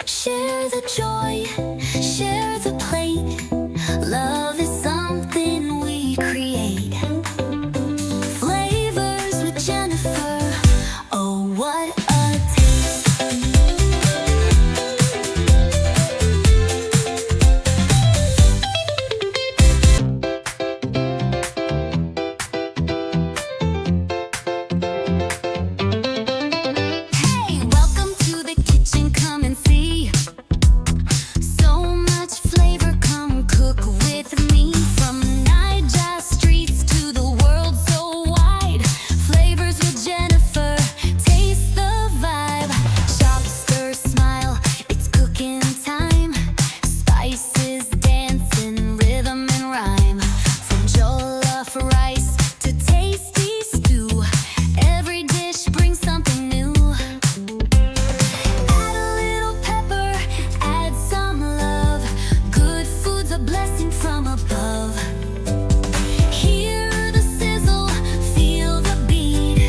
Share the joy, share the plate. Love is something we create. Flavors with Jennifer. Oh, what a taste. Hey, welcome to the kitchen, come and see. So much flavor, come cook with me. From Niger streets to the world so wide. Flavors with Jennifer, taste the vibe. Shop, stir, smile, it's cooking time. Spices dancing, rhythm and rhyme. From jollof rice to tasty stew, every dish brings something new. Add a little pepper, add some love. Good food's a blessing from above. Hear the sizzle, feel the beat.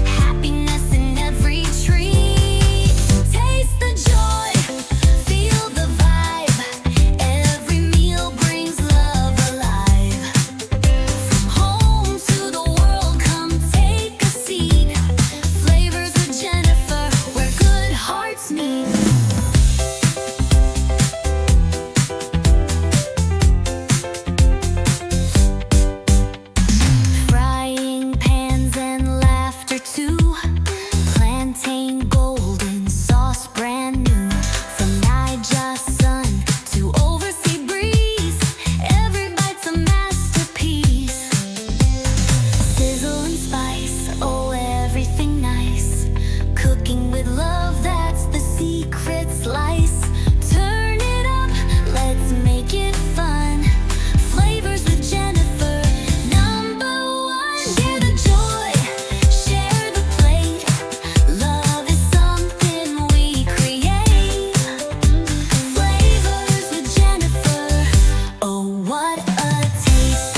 Happiness in every treat. Taste the joy, feel the vibe. Every meal brings love alive. From home to the world, come take a seat. Flavors with Jennifer, where good hearts meet. Frying pans and laughter too. Plantain golden sauce brand new. From Niger sun to oversea breeze, every bite's a masterpiece. Sizzle and spice, oh everything nice. Cooking with love, that's the secret slice. Turn it up, let's make it fun. Flavors with Jennifer, number one. Share the joy, share the plate. Love is something we create. Flavors with Jennifer, oh what a taste.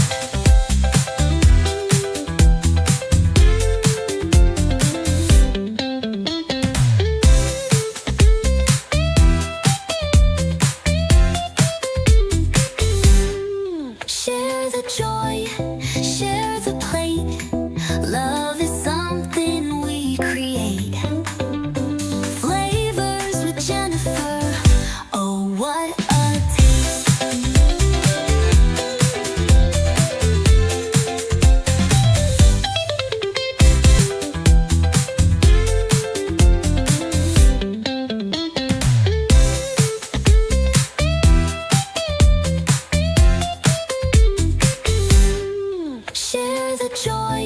Share the joy, share the plate. Love is something we create. Flavors with Jennifer, oh what a taste. Share the joy,